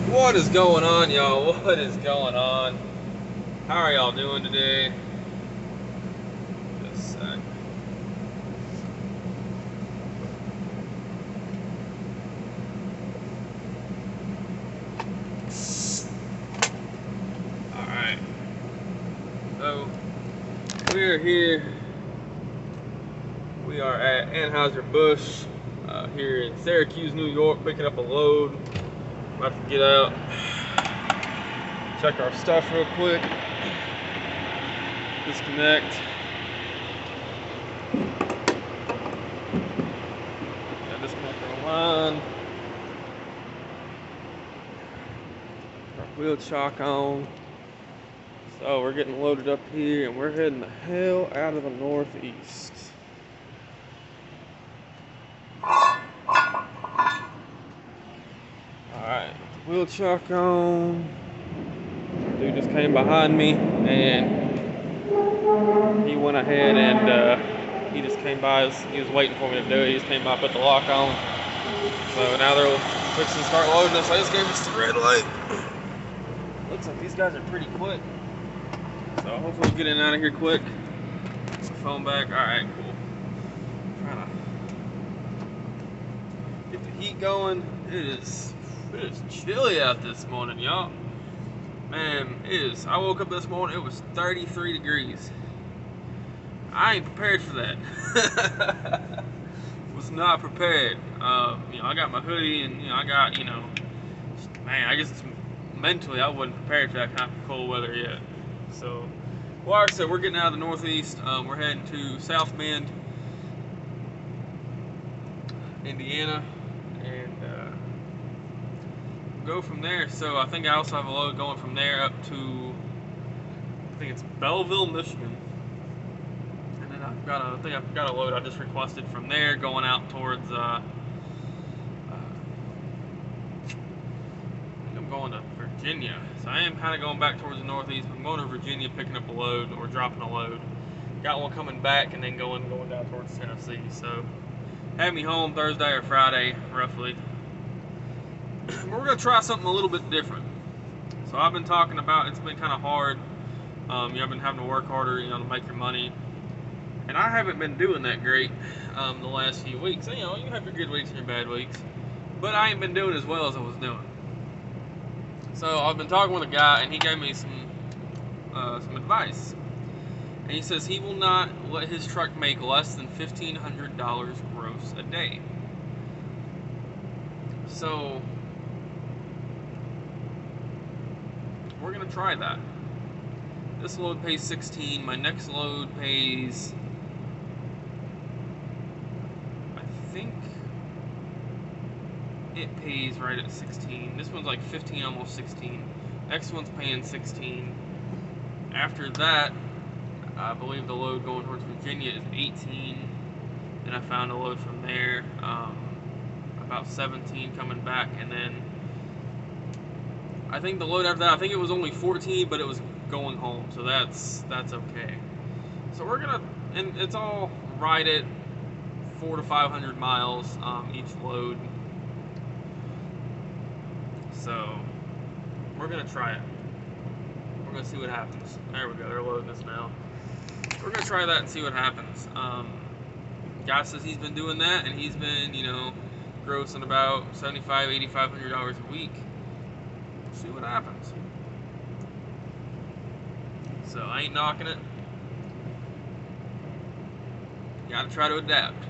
What is going on, y'all? What is going on? How are y'all doing today? Just a sec. Alright. So, we're here. We are at Anheuser-Busch here in Syracuse, New York, picking up a load. About to get out. Check our stuff real quick. Disconnect. Disconnect our line. Our wheel chock on. So we're getting loaded up here and we're heading the hell out of the northeast. Alright, wheel chock on. Dude just came behind me and he went ahead and he just came by. He was waiting for me to do it. He just came by, put the lock on. So now they're fixing to start loading us. I just gave us the red light. Looks like these guys are pretty quick. So hopefully we'll get in and out of here quick. Put my phone back. Alright, cool. Trying to get the heat going. It is chilly out this morning, y'all. Man, it is. I woke up this morning, it was 33 degrees. I ain't prepared for that. Was not prepared. I got my hoodie and, I got, man, I guess mentally I wasn't prepared for that kind of cold weather yet. So, well, like I said, we're getting out of the northeast. We're heading to South Bend, Indiana, and go from there. So I think I also have a load going from there up to, I think it's Belleville, Michigan. And then I think I've got a load I just requested from there going out towards, I think I'm going to Virginia. So I am kind of going back towards the northeast. I'm going to Virginia picking up a load or dropping a load. Got one coming back and then going down towards Tennessee. So have me home Thursday or Friday, roughly. We're going to try something a little bit different. So I've been talking about, it's been kind of hard. I've been having to work harder, to make your money. And I haven't been doing that great the last few weeks. You have your good weeks and your bad weeks. But I ain't been doing as well as I was doing. So I've been talking with a guy, and he gave me some advice. And he says he will not let his truck make less than $1,500 gross a day. So we're gonna try that. This load pays 16. My next load pays, I think it pays right at 16. This one's like 15, almost 16. Next one's paying 16. After that, I believe the load going towards Virginia is 18. Then I found a load from there, about 17 coming back, and then I think the load after that, I think it was only 14, but it was going home, so that's okay. So we're gonna, and it's all right at 400 to 500 miles each load. So we're gonna try it. We're gonna see what happens. There we go. They're loading us now. We're gonna try that and see what happens. Guy says he's been doing that, and he's been, grossing about $7,500, $8,500 a week. See what happens. So I ain't knocking it. You gotta try to adapt.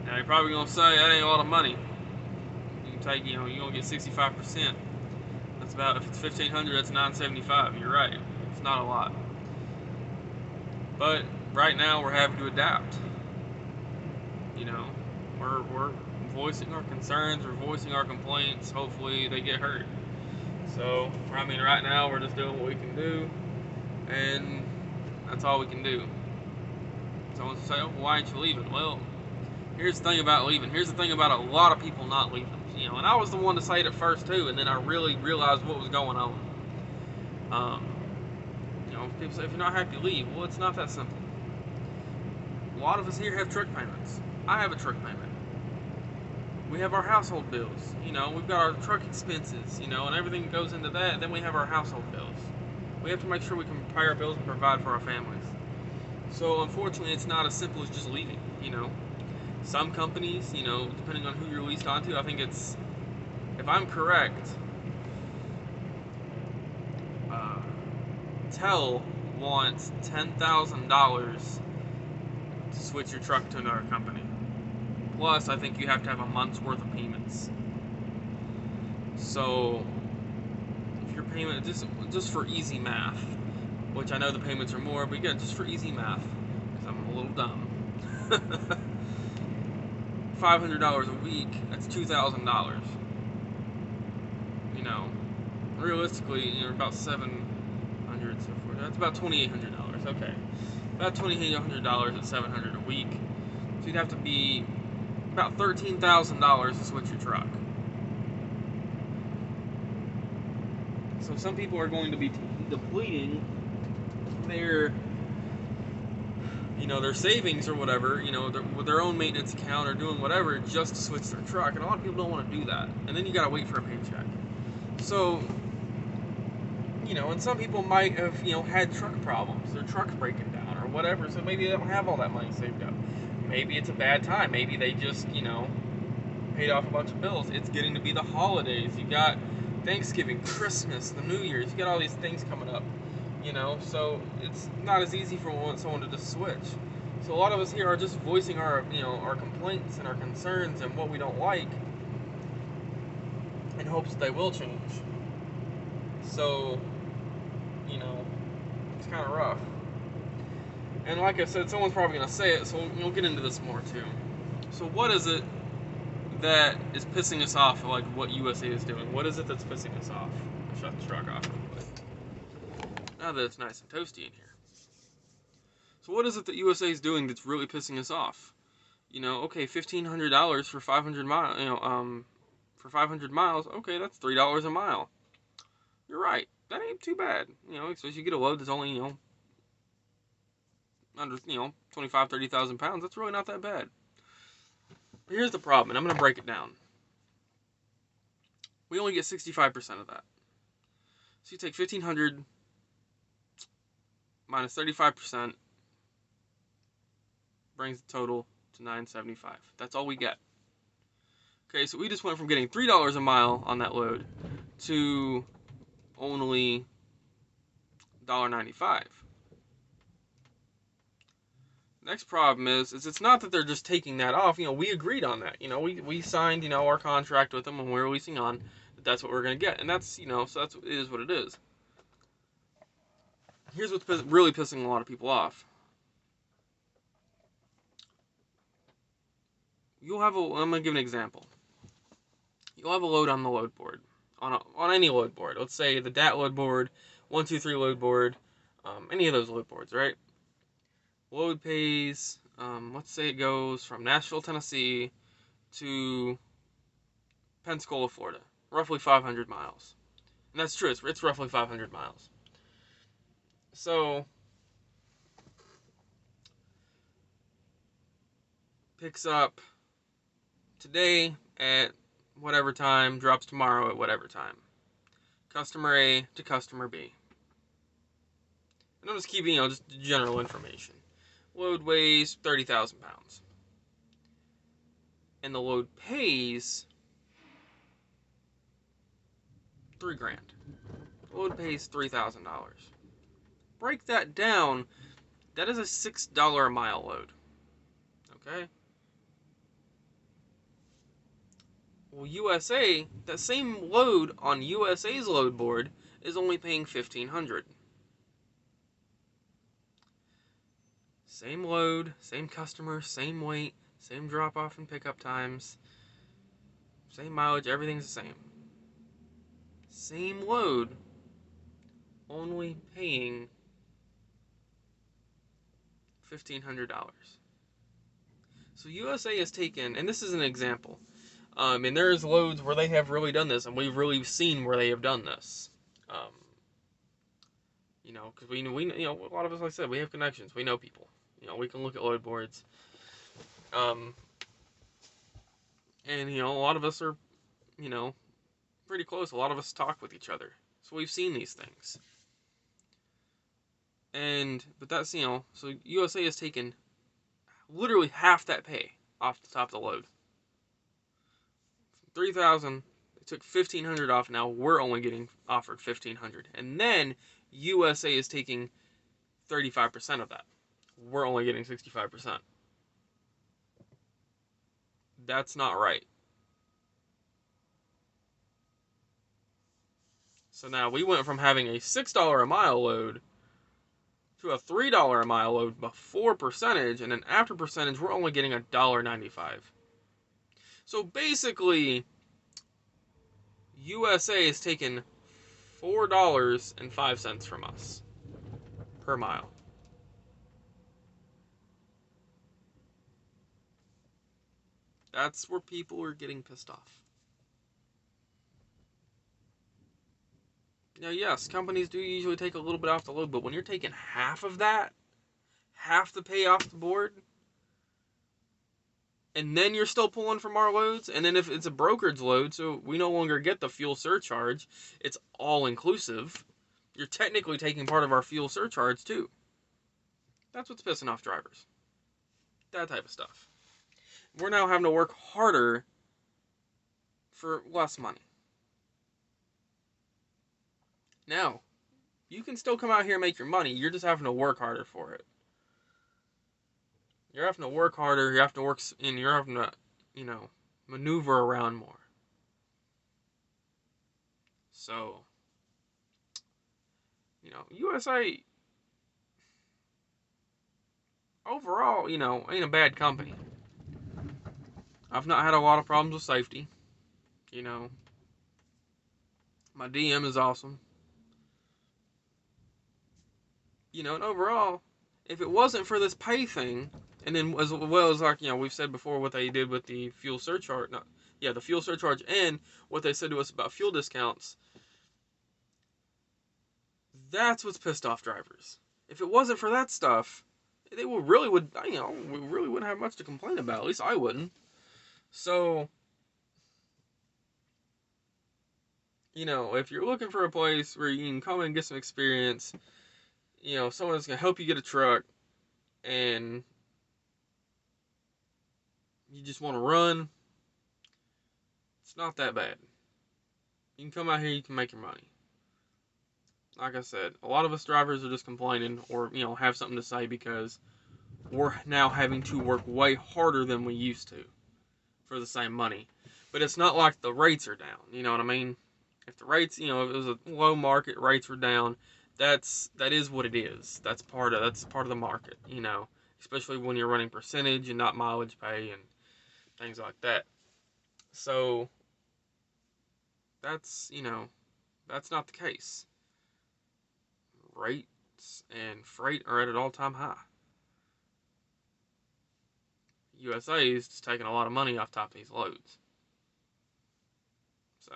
Now you're probably gonna say that ain't a lot of money. You can take, you're gonna get 65%. That's about, if it's 1,500, that's $975. You're right. It's not a lot. But right now we're having to adapt. We're voicing our concerns, we're voicing our complaints. Hopefully they get heard. So, right now we're just doing what we can do, and that's all we can do. Someone say, oh, why aren't you leaving? Well, here's the thing about leaving. Here's the thing about a lot of people not leaving. And I was the one to say it at first too, and then I really realized what was going on. People say, if you're not happy, leave. Well, it's not that simple. A lot of us here have truck payments. I have a truck payment. We have our household bills. We've got our truck expenses. And everything that goes into that. Then we have our household bills. We have to make sure we can pay our bills and provide for our families. So unfortunately, it's not as simple as just leaving. Some companies, depending on who you're leased onto, I think it's, if I'm correct, TEL wants $10,000 to switch your truck to another company. Plus, I think you have to have a month's worth of payments. So, if your payment, just for easy math, which I know the payments are more, but again, just for easy math, because I'm a little dumb. $500 a week, that's $2,000. Realistically, about 700, so forth. That's about $2,800. Okay, about $2,800 at $700 a week. So you'd have to be about $13,000 to switch your truck. So some people are going to be depleting their savings or whatever, with their own maintenance account or doing whatever just to switch their truck. And a lot of people don't want to do that. And then you gotta wait for a paycheck. So, and some people might have, had truck problems, their truck's breaking down or whatever, so maybe they don't have all that money saved up. Maybe it's a bad time. Maybe they just, paid off a bunch of bills. It's getting to be the holidays. You got Thanksgiving, Christmas, the New Year's. You got all these things coming up. So it's not as easy for someone to just switch. So a lot of us here are just voicing our, our complaints and our concerns and what we don't like in hopes that they will change. So, it's kind of rough. And like I said, someone's probably going to say it, so we'll get into this more too. So what is it that is pissing us off, like what USA is doing? What is it that's pissing us off? I'll shut the truck off real quick. Now that it's nice and toasty in here. So what is it that USA is doing that's really pissing us off? Okay, $1,500 for 500 miles. For 500 miles, okay, that's $3 a mile. You're right. That ain't too bad. Especially you get a load that's only under 25, 30,000 pounds. That's really not that bad. But here's the problem, and I'm gonna break it down. We only get 65% of that. So you take 1,500 minus 35%, brings the total to $975. That's all we get. Okay, so we just went from getting $3 a mile on that load to only $1.95. Next problem is it's not that they're just taking that off. We agreed on that. We signed, our contract with them when we were leasing on. That's what we're going to get. And that's, so it is what it is. Here's what's really pissing a lot of people off. I'm going to give an example. You'll have a load on the load board. On any load board. Let's say the DAT load board, 123 load board, any of those load boards, right? Load pays, let's say it goes from Nashville, Tennessee to Pensacola, Florida. Roughly 500 miles. And that's true, it's roughly 500 miles. So, picks up today at whatever time, drops tomorrow at whatever time. Customer A to customer B. And I'm just keeping, just general information. Load weighs 30,000 pounds. And the load pays $3,000. The load pays $3,000. Break that down, that is a $6 a mile load. Okay? Well, USA, that same load on USA's load board is only paying $1,500. Same load, same customer, same weight, same drop-off and pickup times, same mileage, everything's the same. Same load, only paying $1,500. So USA has taken, and this is an example, and there's loads where they have really done this, and we've really seen where they have done this. Because we a lot of us, like I said, we have connections, we know people. We can look at load boards. And, a lot of us are, you know, pretty close. A lot of us talk with each other. So we've seen these things. But that's, so USA has taken literally half that pay off the top of the load. 3,000, they took 1,500 off. Now we're only getting offered 1,500. And then USA is taking 35% of that. We're only getting 65%. That's not right. So now we went from having a $6 a mile load to a $3 a mile load before percentage, and then after percentage, we're only getting $1.95. So basically, USA is taking $4.05 from us per mile. That's where people are getting pissed off. Now, yes, companies do usually take a little bit off the load, but when you're taking half of that, half the pay off the board, and then you're still pulling from our loads, and then if it's a brokerage load, so we no longer get the fuel surcharge, it's all inclusive, you're technically taking part of our fuel surcharge too. That's what's pissing off drivers. That type of stuff. We're now having to work harder for less money. Now, you can still come out here and make your money, you're just having to work harder for it. You're having to work harder, you have to work, and you're having to, maneuver around more. So, USA, overall, ain't a bad company. I've not had a lot of problems with safety. My DM is awesome. And overall, if it wasn't for this pay thing, and then as well as we've said before what they did with the fuel surcharge, the fuel surcharge and what they said to us about fuel discounts, that's what's pissed off drivers. If it wasn't for that stuff, we really wouldn't have much to complain about. At least I wouldn't. So, if you're looking for a place where you can come and get some experience, someone that's going to help you get a truck, and you just want to run, it's not that bad. You can come out here, you can make your money. Like I said, a lot of us drivers are just complaining or, have something to say because we're now having to work way harder than we used to for the same money. But it's not like the rates are down, you know what I mean? If the rates, if it was a low market, rates were down, that is what it is. That's part of the market, especially when you're running percentage and not mileage pay and things like that. So that's not the case. Rates and freight are at an all-time high. USA is just taking a lot of money off top of these loads. So,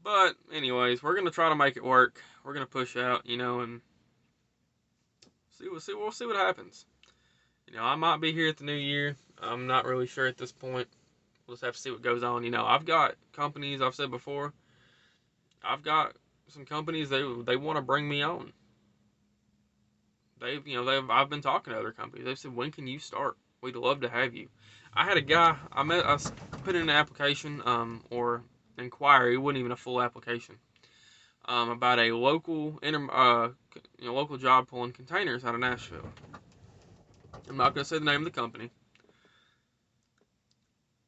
but anyways, we're gonna try to make it work. We're gonna push out, and we'll see what happens. I might be here at the new year. I'm not really sure at this point. We'll just have to see what goes on. I've got companies, I've said before, I've got some companies they want to bring me on. I've been talking to other companies. They've said, when can you start? We'd love to have you. I had a guy I put in an application or inquiry. It wasn't even a full application about a local local job pulling containers out of Nashville. I'm not going to say the name of the company.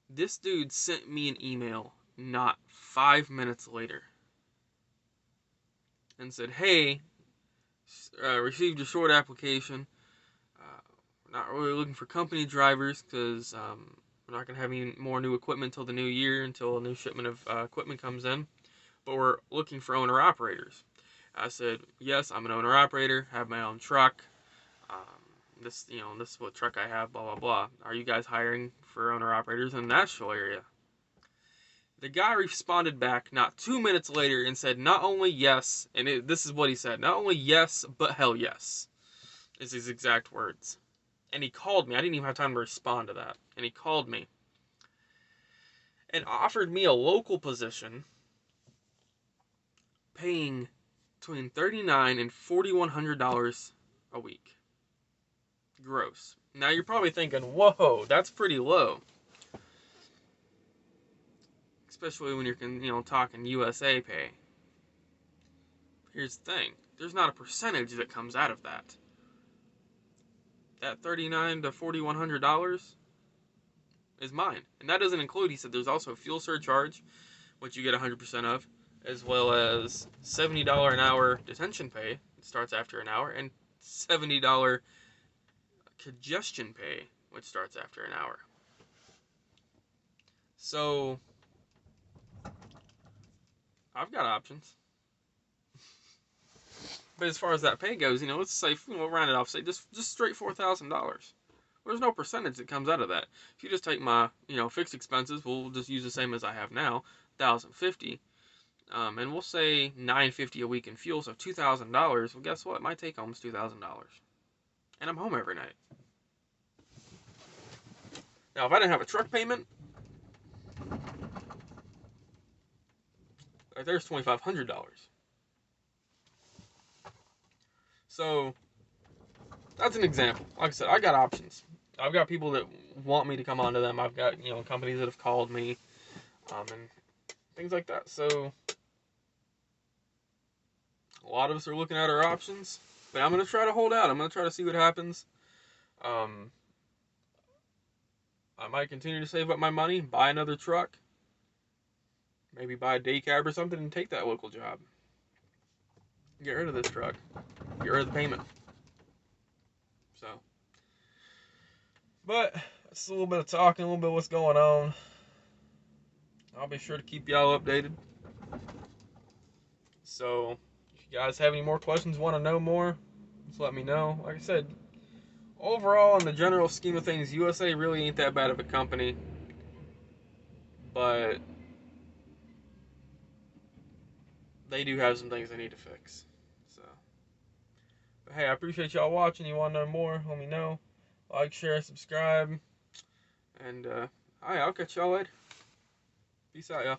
This dude sent me an email not 5 minutes later and said, hey, received your short application. We're not really looking for company drivers because we're not going to have any more new equipment until the new year, until a new shipment of equipment comes in. But we're looking for owner-operators. I said, yes, I'm an owner-operator, have my own truck. This is what truck I have, blah, blah, blah. Are you guys hiring for owner-operators in the Nashville area? The guy responded back not 2 minutes later and said, not only yes, and this is what he said, not only yes, but hell yes, is his exact words. And he called me. I didn't even have time to respond to that. And he called me. and offered me a local position paying between $3,900 and $4,100 a week. Gross. Now you're probably thinking, whoa, that's pretty low. Especially when you're talking USA pay. Here's the thing. There's not a percentage that comes out of that. That $3,900 to $4,100 is mine. And that doesn't include, he said, there's also a fuel surcharge, which you get 100% of, as well as $70 an hour detention pay. It starts after an hour, and $70 congestion pay, which starts after an hour. So, I've got options. But as far as that pay goes, let's say, we'll round it off, say just straight $4,000. There's no percentage that comes out of that. If you just take my, fixed expenses, we'll just use the same as I have now, $1,050. And we'll say $950 a week in fuel, so $2,000. Well, guess what? My take home is $2,000. And I'm home every night. Now, if I didn't have a truck payment, there's $2,500. So, that's an example. Like I said, I got options. I've got people that want me to come onto them. I've got, companies that have called me, and things like that. So, a lot of us are looking at our options, but I'm going to try to hold out. I'm going to try to see what happens. I might continue to save up my money, buy another truck, maybe buy a day cab or something, and take that local job. Get rid of this truck. Get rid of the payment. So, but that's a little bit of talking, a little bit of what's going on. I'll be sure to keep y'all updated. So, if you guys have any more questions, want to know more, just let me know. Like I said, overall, in the general scheme of things, USA really ain't that bad of a company. But they do have some things they need to fix. So, but hey, I appreciate y'all watching. You want to know more, let me know. Like, share, subscribe. And, I'll catch y'all later. Peace out, y'all.